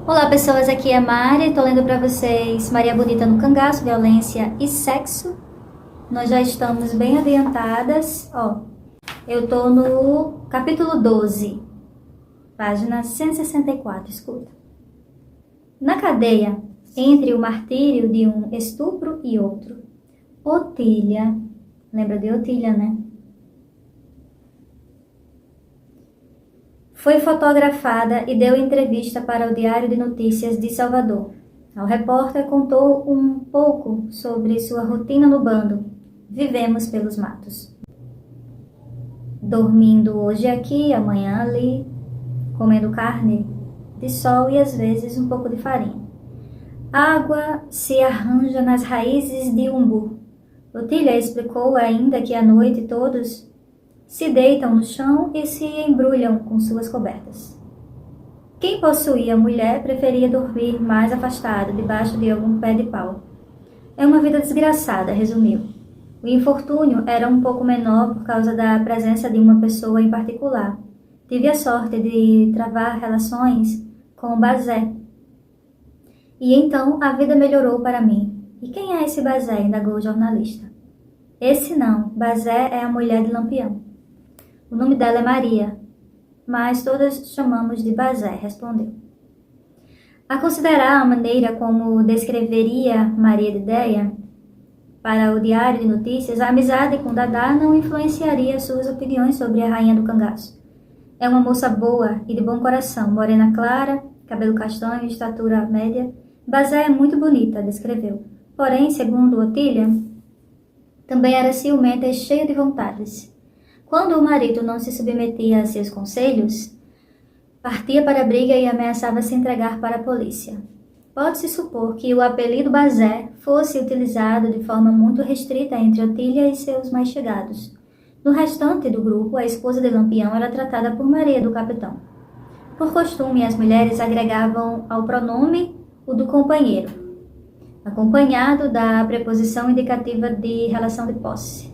Olá pessoas, aqui é a Mari, estou lendo para vocês Maria Bonita no Cangaço, Violência e Sexo. Nós já estamos bem adiantadas, eu estou no capítulo 12, página 164, escuta. Na cadeia, entre o martírio de um estupro e outro, Otília, lembra de Otília, né? Foi fotografada e deu entrevista para o Diário de Notícias de Salvador. O repórter contou um pouco sobre sua rotina no bando. Vivemos pelos matos. Dormindo hoje aqui, amanhã ali, comendo carne de sol e às vezes um pouco de farinha. Água se arranja nas raízes de umbu. Otília explicou ainda que à noite todos se deitam no chão e se embrulham com suas cobertas. Quem possuía mulher preferia dormir mais afastado, debaixo de algum pé de pau. É uma vida desgraçada, resumiu. O infortúnio era um pouco menor por causa da presença de uma pessoa em particular. Tive a sorte de travar relações com Bazé. E então a vida melhorou para mim. E quem é esse Bazé? Indagou o jornalista. Esse não, Bazé é a mulher de Lampião. O nome dela é Maria, mas todas chamamos de Bazé, respondeu. A considerar a maneira como descreveria Maria de Déia para o Diário de Notícias, a amizade com Dadá não influenciaria suas opiniões sobre a rainha do cangaço. É uma moça boa e de bom coração, morena clara, cabelo castanho, estatura média. Bazé é muito bonita, descreveu. Porém, segundo Otília, também era ciumenta e cheia de vontades. Quando o marido não se submetia a seus conselhos, partia para a briga e ameaçava se entregar para a polícia. Pode-se supor que o apelido Bazé fosse utilizado de forma muito restrita entre Otília e seus mais chegados. No restante do grupo, a esposa de Lampião era tratada por Maria do Capitão. Por costume, as mulheres agregavam ao pronome o do companheiro, acompanhado da preposição indicativa de relação de posse.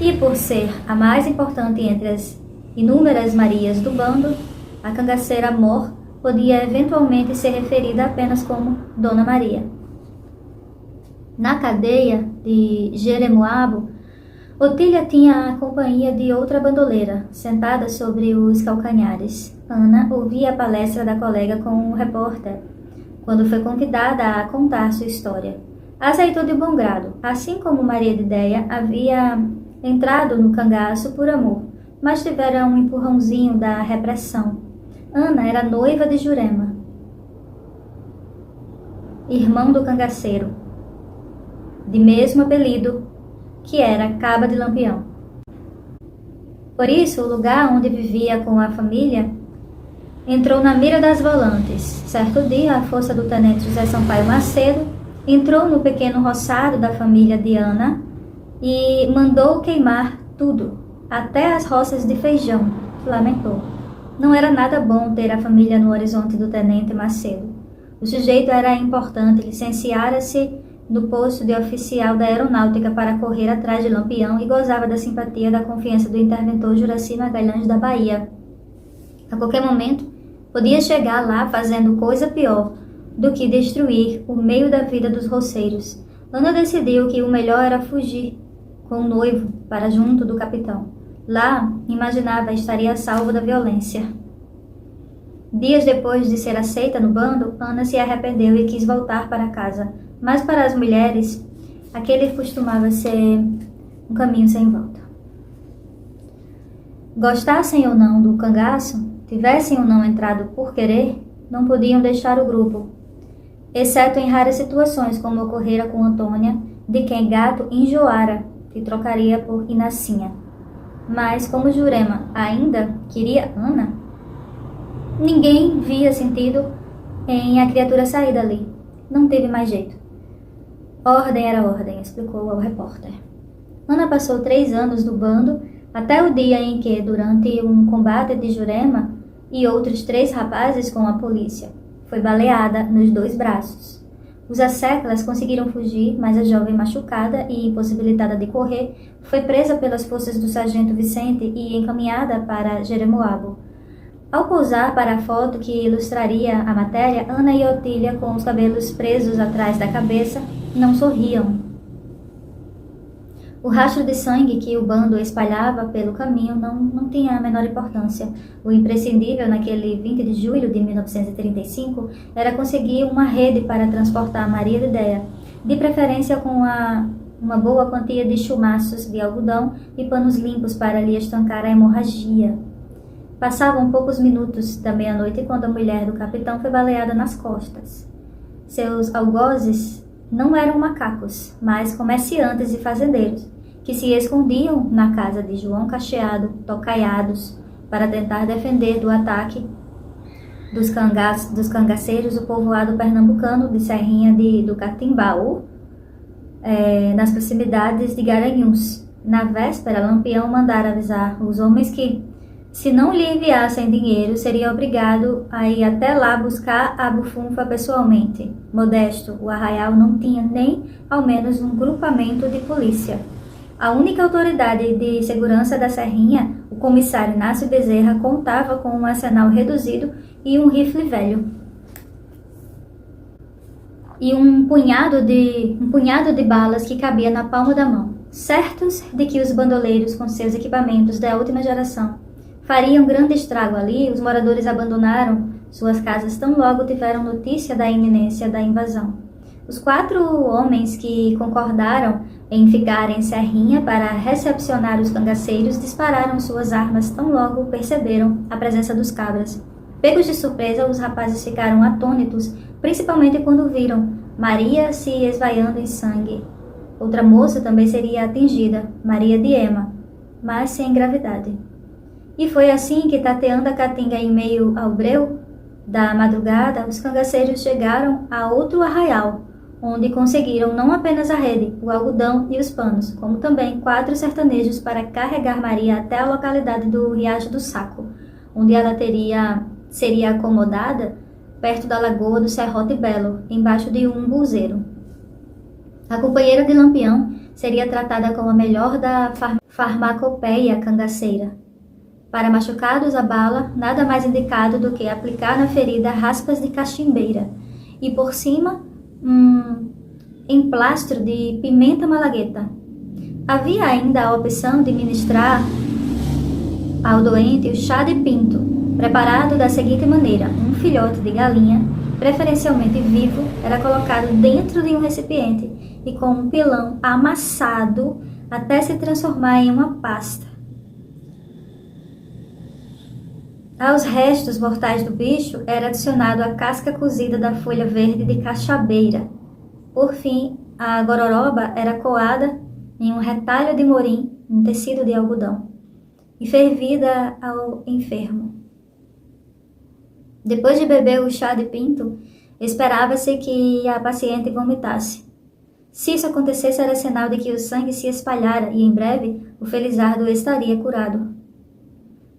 E por ser a mais importante entre as inúmeras Marias do bando, a cangaceira Mor podia eventualmente ser referida apenas como Dona Maria. Na cadeia de Jeremoabo, Otília tinha a companhia de outra bandoleira, sentada sobre os calcanhares. Ana ouvia a palestra da colega com o repórter, quando foi convidada a contar sua história. Aceitou de bom grado, assim como Maria de Déia havia entrado no cangaço por amor, mas tivera um empurrãozinho da repressão. Ana era noiva de Jurema, irmão do cangaceiro, de mesmo apelido, que era Caba de Lampião. Por isso, o lugar onde vivia com a família entrou na mira das volantes. Certo dia, a força do tenente José Sampaio Macedo entrou no pequeno roçado da família de Ana e mandou queimar tudo, até as roças de feijão, lamentou. Não era nada bom ter a família no horizonte do tenente Macedo. O sujeito era importante, licenciara-se no posto de oficial da aeronáutica para correr atrás de Lampião e gozava da simpatia e da confiança do interventor Juraci Magalhães da Bahia. A qualquer momento, podia chegar lá fazendo coisa pior do que destruir o meio da vida dos roceiros. Ana decidiu que o melhor era fugir com o noivo para junto do capitão. Lá, imaginava, estaria a salvo da violência. Dias depois de ser aceita no bando, Ana se arrependeu e quis voltar para casa. Mas para as mulheres, aquele costumava ser um caminho sem volta. Gostassem ou não do cangaço, tivessem ou não entrado por querer, não podiam deixar o grupo, exceto em raras situações, como ocorrera com Antônia, de quem Gato enjoara, que trocaria por Inacinha. Mas como Jurema ainda queria Ana, ninguém via sentido em a criatura sair dali. Não teve mais jeito. Ordem era ordem, explicou ao repórter. Ana passou 3 anos no bando, até o dia em que, durante um combate de Jurema e outros 3 rapazes com a polícia, foi baleada nos 2 braços. Os asseclas conseguiram fugir, mas a jovem, machucada e impossibilitada de correr, foi presa pelas forças do sargento Vicente e encaminhada para Jeremoabo. Ao pousar para a foto que ilustraria a matéria, Ana e Otília, com os cabelos presos atrás da cabeça, não sorriam. O rastro de sangue que o bando espalhava pelo caminho não tinha a menor importância. O imprescindível naquele 20 de julho de 1935 era conseguir uma rede para transportar Maria de Déa, de preferência com uma boa quantia de chumaços de algodão e panos limpos para lhe estancar a hemorragia. Passavam poucos minutos da meia-noite quando a mulher do capitão foi baleada nas costas. Seus algozes não eram macacos, mas comerciantes e fazendeiros, que se escondiam na casa de João Cacheado, tocaiados, para tentar defender do ataque dos cangaceiros o povoado pernambucano de Serrinha do Catimbaú, nas proximidades de Garanhuns. Na véspera, Lampião mandara avisar os homens que, se não lhe enviassem dinheiro, seria obrigado a ir até lá buscar a bufunfa pessoalmente. Modesto, o arraial não tinha nem ao menos um grupamento de polícia. A única autoridade de segurança da Serrinha, o comissário Inácio Bezerra, contava com um arsenal reduzido e um rifle velho. E um punhado de balas que cabia na palma da mão. Certos de que os bandoleiros, com seus equipamentos da última geração, fariam grande estrago ali, os moradores abandonaram suas casas tão logo tiveram notícia da iminência da invasão. Os 4 homens que concordaram em ficar em Serrinha para recepcionar os cangaceiros dispararam suas armas tão logo perceberam a presença dos cabras. Pegos de surpresa, os rapazes ficaram atônitos, principalmente quando viram Maria se esvaiando em sangue. Outra moça também seria atingida, Maria de Ema, mas sem gravidade. E foi assim que, tateando a caatinga em meio ao breu da madrugada, os cangaceiros chegaram a outro arraial, onde conseguiram não apenas a rede, o algodão e os panos, como também 4 sertanejos para carregar Maria até a localidade do Riacho do Saco, onde ela seria acomodada perto da lagoa do Serrote Belo, embaixo de um buzeiro. A companheira de Lampião seria tratada como a melhor da farmacopeia cangaceira. Para machucados a bala, nada mais indicado do que aplicar na ferida raspas de cachimbeira e por cima emplastro de pimenta malagueta. Havia ainda a opção de ministrar ao doente o chá de pinto, preparado da seguinte maneira: um filhote de galinha, preferencialmente vivo, era colocado dentro de um recipiente e com um pilão amassado até se transformar em uma pasta. Aos restos mortais do bicho era adicionado a casca cozida da folha verde de caxabeira. Por fim, a gororoba era coada em um retalho de morim, um tecido de algodão, e fervida ao enfermo. Depois de beber o chá de pinto, esperava-se que a paciente vomitasse. Se isso acontecesse, era sinal de que o sangue se espalhara e, em breve, o felizardo estaria curado.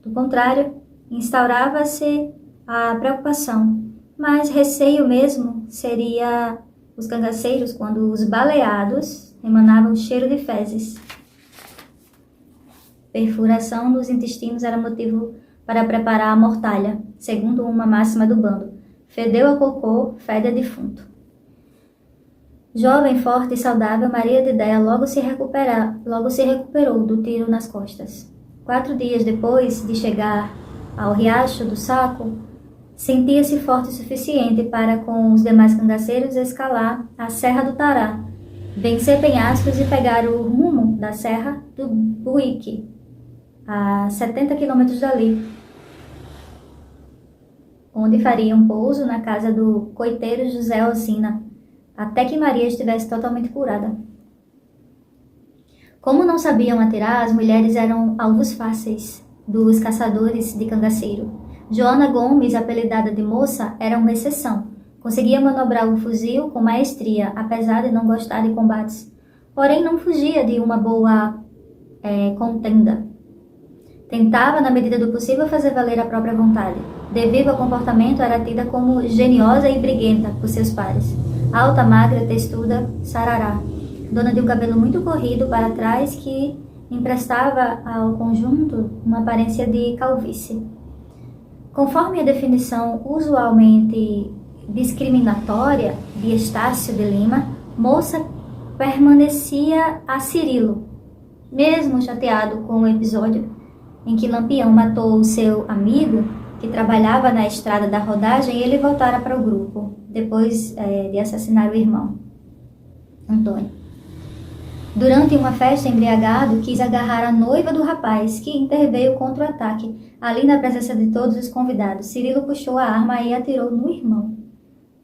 Do contrário, instaurava-se a preocupação, mas receio mesmo seria os cangaceiros quando os baleados emanavam cheiro de fezes. Perfuração dos intestinos era motivo para preparar a mortalha, segundo uma máxima do bando. Fedeu a cocô, fede a defunto. Jovem, forte e saudável, Maria de Déa logo se recuperou do tiro nas costas. 4 dias depois de chegar ao Riacho do Saco, sentia-se forte o suficiente para, com os demais cangaceiros, escalar a Serra do Tará, vencer penhascos e pegar o rumo da Serra do Buíque, a 70 quilômetros dali, onde faria um pouso na casa do coiteiro José Alcina, até que Maria estivesse totalmente curada. Como não sabiam atirar, as mulheres eram alvos fáceis dos caçadores de cangaceiro. Joana Gomes, apelidada de Moça, era uma exceção. Conseguia manobrar o fuzil com maestria, apesar de não gostar de combates. Porém, não fugia de uma boa contenda. Tentava, na medida do possível, fazer valer a própria vontade. Devido ao comportamento, era tida como geniosa e briguenta por seus pares. Alta, magra, textuda, sarará. Dona de um cabelo muito corrido para trás que emprestava ao conjunto uma aparência de calvície. Conforme a definição usualmente discriminatória de Estácio de Lima, moça permanecia a Cirilo, mesmo chateado com o episódio em que Lampião matou o seu amigo, que trabalhava na estrada da rodagem, e ele voltara para o grupo, depois de assassinar o irmão, Antônio. Durante uma festa, embriagado, quis agarrar a noiva do rapaz, que interveio contra o ataque. Ali, na presença de todos os convidados, Cirilo puxou a arma e atirou no irmão.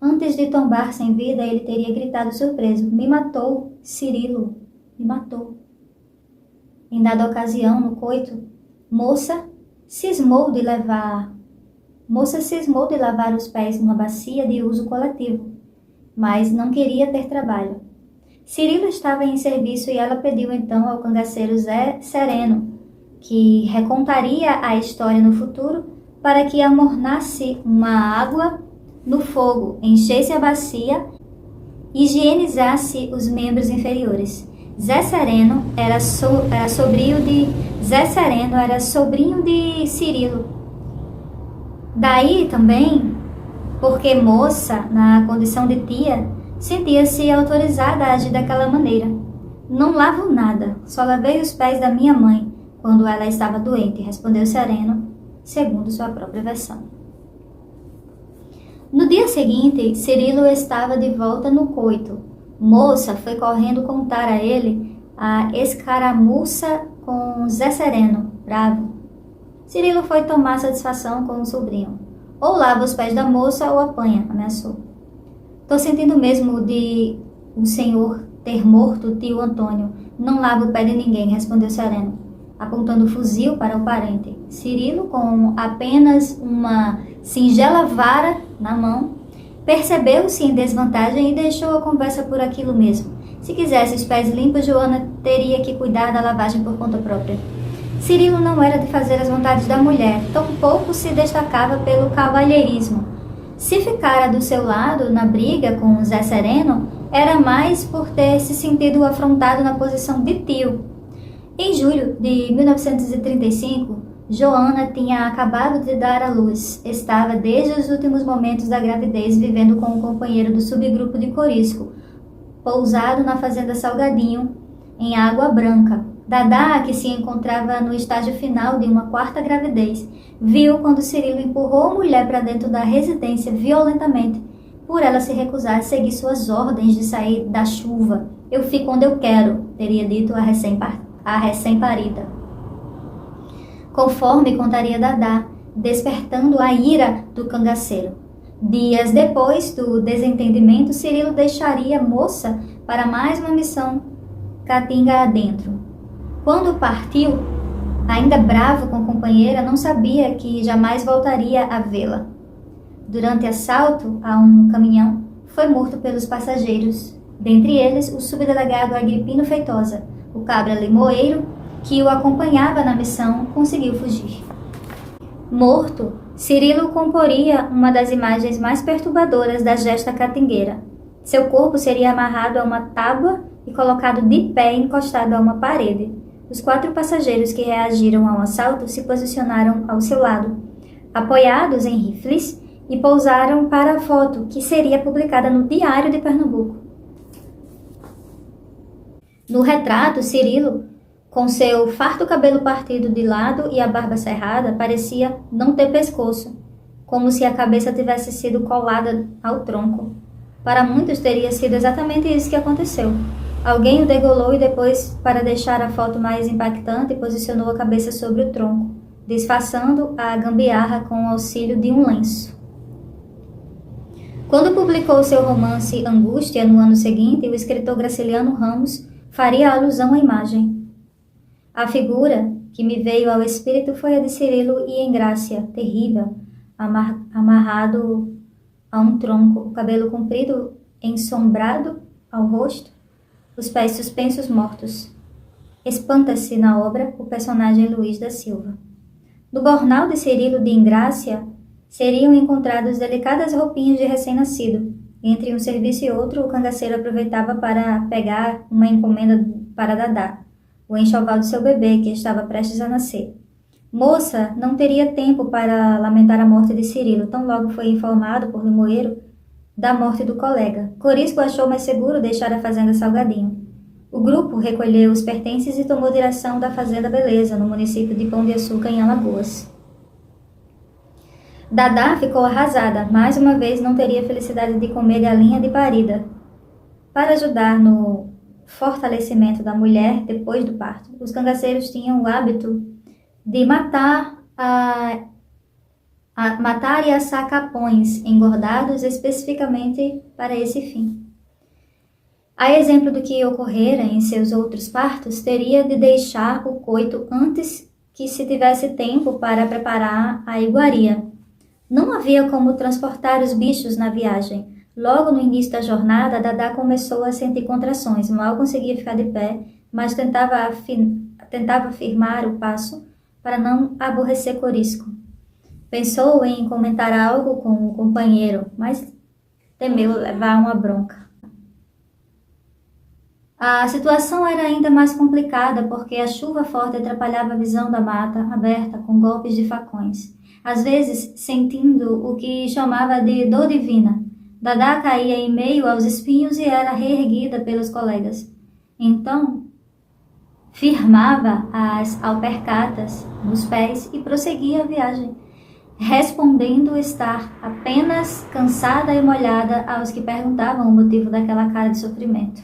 Antes de tombar sem vida, ele teria gritado surpreso: "Me matou, Cirilo, me matou." Em dada ocasião, no coito, Moça cismou de lavar os pés numa bacia de uso coletivo, mas não queria ter trabalho. Cirilo estava em serviço e ela pediu então ao cangaceiro Zé Sereno, que recontaria a história no futuro, para que amornasse uma água no fogo, enchesse a bacia e higienizasse os membros inferiores. Zé Sereno era sobrinho de Cirilo. Daí também, porque moça, na condição de tia, sentia-se autorizada a agir daquela maneira. "Não lavo nada, só lavei os pés da minha mãe quando ela estava doente", respondeu Sereno, segundo sua própria versão. No dia seguinte, Cirilo estava de volta no coito. Moça foi correndo contar a ele a escaramuça com Zé Sereno, bravo. Cirilo foi tomar satisfação com o sobrinho. "Ou lava os pés da moça ou apanha", ameaçou. "Tô sentindo mesmo de o senhor ter morto o tio Antônio. Não lava o pé de ninguém", respondeu Sereno, apontando o fuzil para o parente. Cirilo, com apenas uma singela vara na mão, percebeu-se em desvantagem e deixou a conversa por aquilo mesmo. Se quisesse os pés limpos, Joana teria que cuidar da lavagem por conta própria. Cirilo não era de fazer as vontades da mulher, tampouco se destacava pelo cavalheirismo. Se ficara do seu lado na briga com Zé Sereno, era mais por ter se sentido afrontado na posição de tio. Em julho de 1935, Joana tinha acabado de dar à luz. Estava desde os últimos momentos da gravidez vivendo com um companheiro do subgrupo de Corisco, pousado na fazenda Salgadinho, em Água Branca. Dadá, que se encontrava no estágio final de uma quarta gravidez, viu quando Cirilo empurrou a mulher para dentro da residência violentamente, por ela se recusar a seguir suas ordens de sair da chuva. "Eu fico onde eu quero", teria dito a recém-parida. Conforme contaria Dadá, despertando a ira do cangaceiro. Dias depois do desentendimento, Cirilo deixaria Moça para mais uma missão Caatinga adentro. Quando partiu, ainda bravo com a companheira, não sabia que jamais voltaria a vê-la. Durante assalto a um caminhão, foi morto pelos passageiros, dentre eles o subdelegado Agripino Feitosa. O cabra limoeiro, que o acompanhava na missão, conseguiu fugir. Morto, Cirilo comporia uma das imagens mais perturbadoras da gesta catingueira. Seu corpo seria amarrado a uma tábua e colocado de pé encostado a uma parede. Os 4 passageiros que reagiram ao assalto se posicionaram ao seu lado, apoiados em rifles, e pousaram para a foto, que seria publicada no Diário de Pernambuco. No retrato, Cirilo, com seu farto cabelo partido de lado e a barba cerrada, parecia não ter pescoço, como se a cabeça tivesse sido colada ao tronco. Para muitos teria sido exatamente isso que aconteceu. Alguém o degolou e depois, para deixar a foto mais impactante, posicionou a cabeça sobre o tronco, disfarçando a gambiarra com o auxílio de um lenço. Quando publicou seu romance Angústia no ano seguinte, o escritor Graciliano Ramos faria alusão à imagem. "A figura que me veio ao espírito foi a de Cirilo e Engrácia, terrível, amarrado a um tronco, o cabelo comprido ensombrado ao rosto, os pés suspensos mortos." Espanta-se na obra o personagem Luiz da Silva. No bornal de Cirilo de Engrácia seriam encontrados delicadas roupinhas de recém-nascido. Entre um serviço e outro, o cangaceiro aproveitava para pegar uma encomenda para Dadá, o enxoval de seu bebê, que estava prestes a nascer. Moça não teria tempo para lamentar a morte de Cirilo, tão logo foi informado por Limoeiro da morte do colega. Corisco achou mais seguro deixar a fazenda Salgadinho. O grupo recolheu os pertences e tomou direção da fazenda Beleza, no município de Pão de Açúcar, em Alagoas. Dadá ficou arrasada. Mais uma vez não teria a felicidade de comer galinha de parida. Para ajudar no fortalecimento da mulher depois do parto, os cangaceiros tinham o hábito de matar e assar capões engordados especificamente para esse fim. A exemplo do que ocorrera em seus outros partos, teria de deixar o coito antes que se tivesse tempo para preparar a iguaria. Não havia como transportar os bichos na viagem. Logo no início da jornada, Dadá começou a sentir contrações. Mal conseguia ficar de pé, mas tentava firmar o passo para não aborrecer Corisco. Pensou em comentar algo com o companheiro, mas temeu levar uma bronca. A situação era ainda mais complicada porque a chuva forte atrapalhava a visão da mata aberta com golpes de facões. Às vezes, sentindo o que chamava de dor divina, Dadá caía em meio aos espinhos e era reerguida pelos colegas. Então, firmava as alpercatas nos pés e prosseguia a viagem, respondendo estar apenas cansada e molhada aos que perguntavam o motivo daquela cara de sofrimento.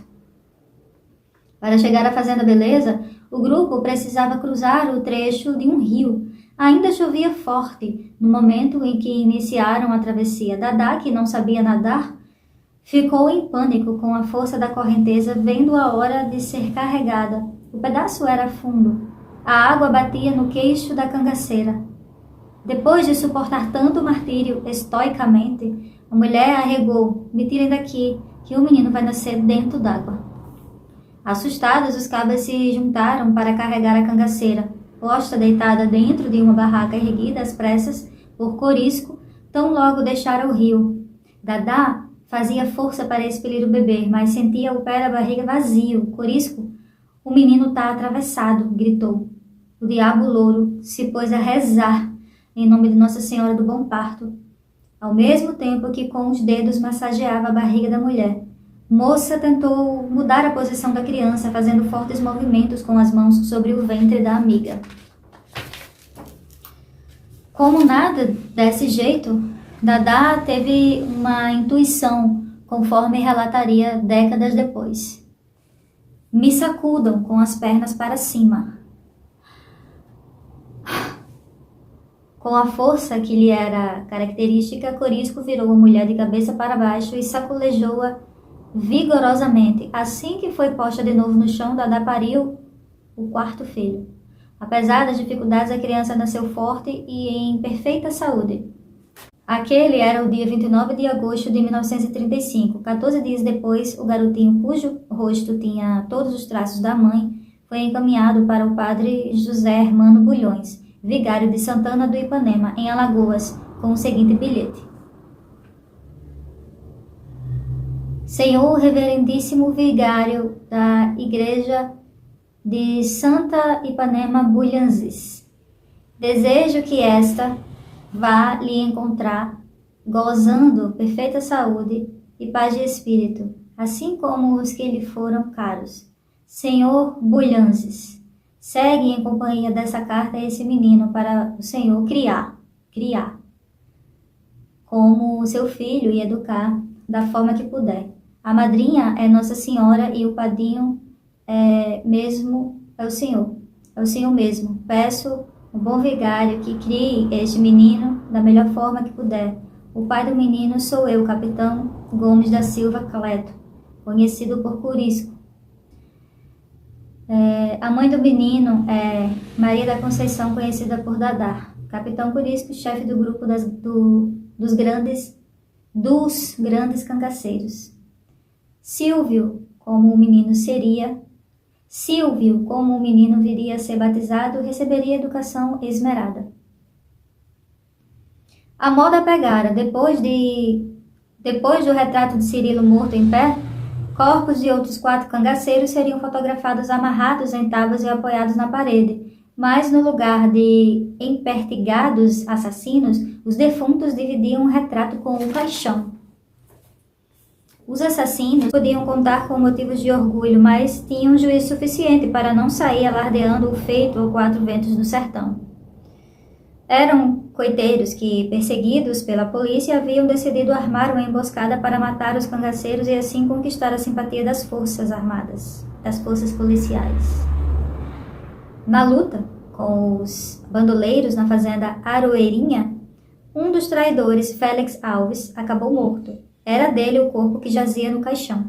Para chegar à Fazenda Beleza, o grupo precisava cruzar o trecho de um rio. Ainda chovia forte no momento em que iniciaram a travessia. Dadá, que não sabia nadar, ficou em pânico com a força da correnteza, vendo a hora de ser carregada. O pedaço era fundo. A água batia no queixo da cangaceira. Depois de suportar tanto martírio estoicamente, a mulher arregou: "Me tirem daqui, que o menino vai nascer dentro d'água." Assustados, os cabras se juntaram para carregar a cangaceira, posta deitada dentro de uma barraca erguida às pressas por Corisco, tão logo deixara o rio. Dadá fazia força para expelir o bebê, mas sentia o pé da barriga vazio. Corisco, "O menino está atravessado", gritou. O diabo louro se pôs a rezar em nome de Nossa Senhora do Bom Parto, ao mesmo tempo que com os dedos massageava a barriga da mulher. Moça tentou mudar a posição da criança, fazendo fortes movimentos com as mãos sobre o ventre da amiga. Como nada desse jeito, Dadá teve uma intuição, conforme relataria décadas depois. "Me sacudam com as pernas para cima." Com a força que lhe era característica, Corisco virou a mulher de cabeça para baixo e sacolejou-a vigorosamente. Assim que foi posta de novo no chão, Dadá pariu o quarto filho. Apesar das dificuldades, a criança nasceu forte e em perfeita saúde. Aquele era o dia 29 de agosto de 1935. 14 dias depois, o garotinho, cujo rosto tinha todos os traços da mãe, foi encaminhado para o padre José Hermano Bulhões, vigário de Santana do Ipanema, em Alagoas, com o seguinte bilhete: "Senhor Reverendíssimo Vigário da Igreja de Santa Ipanema Bulhanzes, desejo que esta vá lhe encontrar gozando perfeita saúde e paz de espírito, assim como os que lhe foram caros. Senhor Bulhanzes, segue em companhia dessa carta esse menino para o Senhor criar como seu filho e educar da forma que puder. A madrinha é Nossa Senhora e o padrinho é o Senhor mesmo. Peço o bom vigário que crie este menino da melhor forma que puder. O pai do menino sou eu, capitão Gomes da Silva Cleto, conhecido por Corisco. A mãe do menino é Maria da Conceição, conhecida por Dadá. Capitão Corisco, chefe do grupo dos grandes cangaceiros. Silvio, como o menino viria a ser batizado, receberia educação esmerada. A moda pegara. Depois do retrato de Cirilo morto em pé, corpos de outros 4 cangaceiros seriam fotografados amarrados em tábuas e apoiados na parede. mas no lugar de empertigados assassinos, os defuntos dividiam um retrato com o caixão. Os assassinos podiam contar com motivos de orgulho, mas tinham juízo suficiente para não sair alardeando o feito aos quatro ventos do sertão. Eram coiteiros que, perseguidos pela polícia, haviam decidido armar uma emboscada para matar os cangaceiros e assim conquistar a simpatia das forças armadas, das forças policiais. Na luta com os bandoleiros na fazenda Aroeirinha, um dos traidores, Félix Alves, acabou morto. Era dele o corpo que jazia no caixão.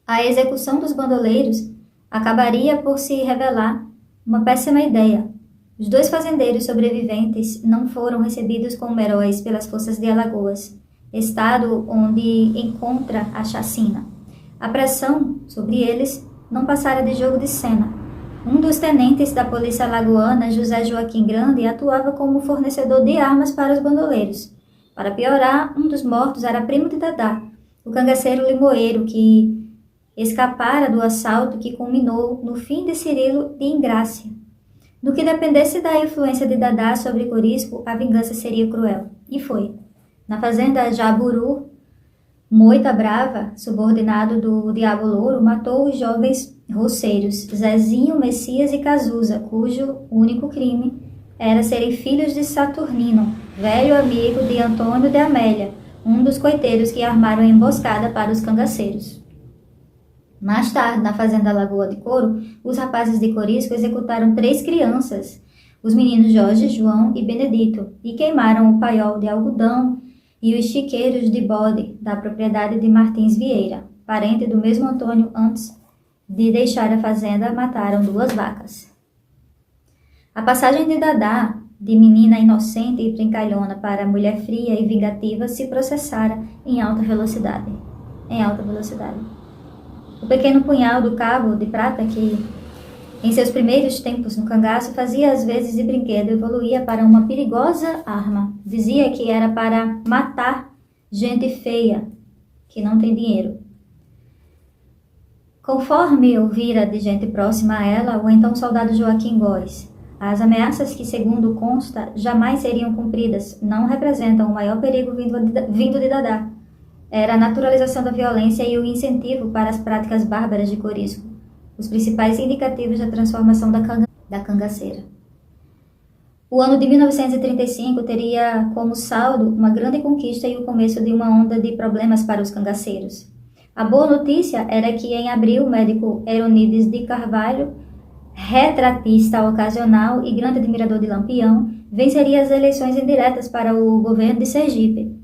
A execução dos bandoleiros acabaria por se revelar uma péssima ideia. Os dois fazendeiros sobreviventes não foram recebidos como heróis pelas forças de Alagoas, estado onde encontra a chacina. A pressão sobre eles não passara de jogo de cena. Um dos tenentes da polícia alagoana, José Joaquim Grande, atuava como fornecedor de armas para os bandoleiros. Para piorar, um dos mortos era primo de Dadá, o cangaceiro limoeiro que escapara do assalto que culminou no fim de Cirilo de Ingrácia. No que dependesse da influência de Dadá sobre Corisco, a vingança seria cruel. E foi. Na fazenda Jaburu, Moita Brava, subordinado do Diabo Louro, matou os jovens roceiros Zezinho, Messias e Cazuza, cujo único crime era serem filhos de Saturnino, velho amigo de Antônio de Amélia, um dos coiteiros que armaram a emboscada para os cangaceiros. Mais tarde, na fazenda Lagoa de Couro, os rapazes de Corisco executaram 3 crianças, os meninos Jorge, João e Benedito, e queimaram o paiol de algodão e os chiqueiros de bode da propriedade de Martins Vieira, parente do mesmo Antônio. Antes de deixar a fazenda, mataram 2 vacas. A passagem de Dadá, de menina inocente e brincalhona para mulher fria e vingativa, se processara em alta velocidade. O pequeno punhal do cabo de prata que, em seus primeiros tempos no cangaço, fazia às vezes de brinquedo, evoluía para uma perigosa arma. Dizia que era para matar gente feia, que não tem dinheiro. Conforme ouvira de gente próxima a ela, o então soldado Joaquim Góes, as ameaças que, segundo consta, jamais seriam cumpridas, não representam o maior perigo vindo de Dadá. Era a naturalização da violência e o incentivo para as práticas bárbaras de Corisco, os principais indicativos da transformação da cangaceira. O ano de 1935 teria como saldo uma grande conquista e o começo de uma onda de problemas para os cangaceiros. A boa notícia era que em abril o médico Eronides de Carvalho, retratista ocasional e grande admirador de Lampião, venceria as eleições indiretas para o governo de Sergipe.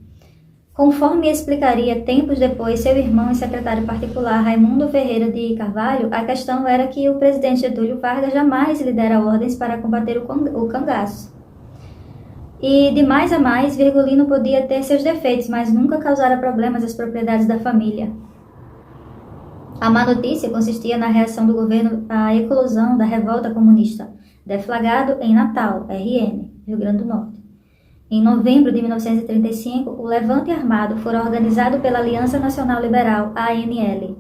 Conforme explicaria tempos depois seu irmão e secretário particular Raimundo Ferreira de Carvalho, a questão era que o presidente Getúlio Vargas jamais lhe dera ordens para combater o cangaço. E de mais a mais, Virgulino podia ter seus defeitos, mas nunca causara problemas às propriedades da família. A má notícia consistia na reação do governo à eclosão da revolta comunista, deflagrado em Natal, RN, Rio Grande do Norte. Em novembro de 1935, o levante armado fora organizado pela Aliança Nacional Liberal, ANL,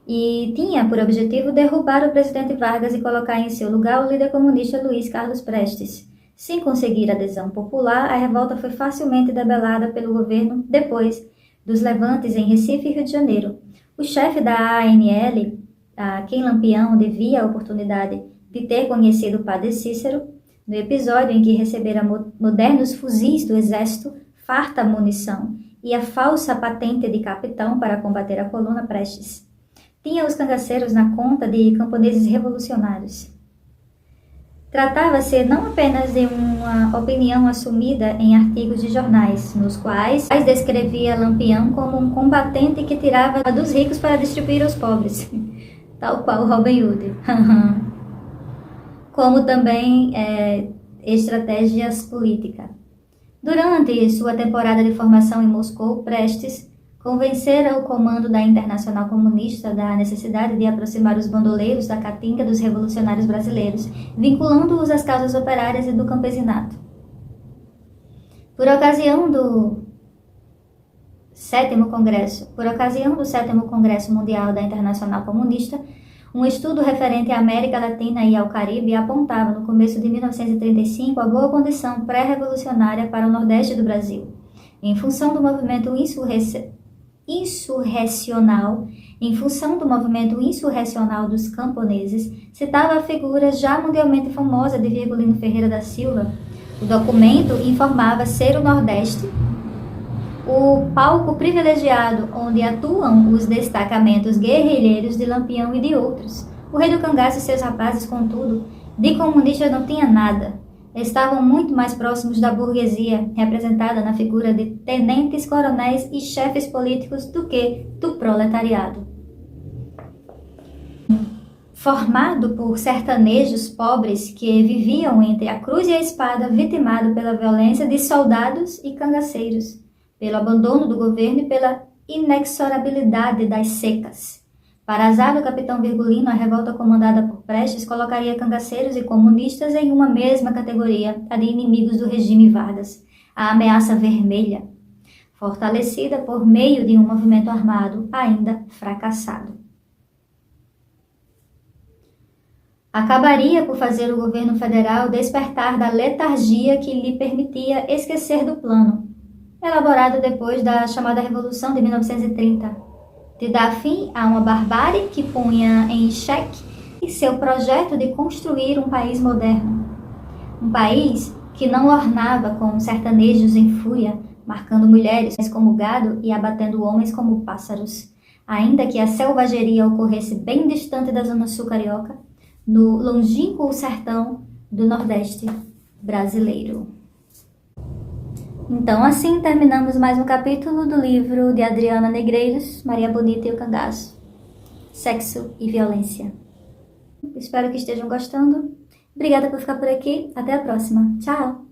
e tinha por objetivo derrubar o presidente Vargas e colocar em seu lugar o líder comunista Luiz Carlos Prestes. Sem conseguir adesão popular, a revolta foi facilmente debelada pelo governo depois dos levantes em Recife e Rio de Janeiro. O chefe da ANL, a quem Lampião devia a oportunidade de ter conhecido o padre Cícero, no episódio em que recebera modernos fuzis do exército, farta munição e a falsa patente de capitão para combater a coluna Prestes, tinha os cangaceiros na conta de camponeses revolucionários. Tratava-se não apenas de uma opinião assumida em artigos de jornais, nos quais descrevia Lampião como um combatente que tirava dos ricos para distribuir aos pobres, tal qual Robin Hood. Como também estratégias políticas. Durante sua temporada de formação em Moscou, Prestes convencera o comando da Internacional Comunista da necessidade de aproximar os bandoleiros da caatinga dos revolucionários brasileiros, vinculando-os às causas operárias e do campesinato. Por ocasião do sétimo Congresso Mundial da Internacional Comunista, Um estudo referente à América Latina e ao Caribe apontava, no começo de 1935, a boa condição pré-revolucionária para o Nordeste do Brasil, em função do movimento insurrecional dos camponeses, citava a figura já mundialmente famosa de Virgulino Ferreira da Silva. O documento informava ser o Nordeste o palco privilegiado onde atuam os destacamentos guerrilheiros de Lampião e de outros. O rei do cangaço e seus rapazes, contudo, de comunista não tinha nada. Estavam muito mais próximos da burguesia, representada na figura de tenentes, coronéis e chefes políticos, do que do proletariado. Formado por sertanejos pobres que viviam entre a cruz e a espada, vitimado pela violência de soldados e cangaceiros, pelo abandono do governo e pela inexorabilidade das secas. Para azar do capitão Virgulino, a revolta comandada por Prestes colocaria cangaceiros e comunistas em uma mesma categoria, a de inimigos do regime Vargas, a ameaça vermelha, fortalecida por meio de um movimento armado ainda fracassado. Acabaria por fazer o governo federal despertar da letargia que lhe permitia esquecer do plano, elaborado depois da chamada Revolução de 1930, de dar fim a uma barbárie que punha em xeque seu projeto de construir um país moderno. Um país que não ornava com sertanejos em fúria, marcando mulheres como gado e abatendo homens como pássaros, ainda que a selvageria ocorresse bem distante da zona sul carioca, no longínquo sertão do Nordeste brasileiro. Então, assim terminamos mais um capítulo do livro de Adriana Negreiros, Maria Bonita e o Cangaço, Sexo e Violência. Espero que estejam gostando. Obrigada por ficar por aqui. Até a próxima. Tchau!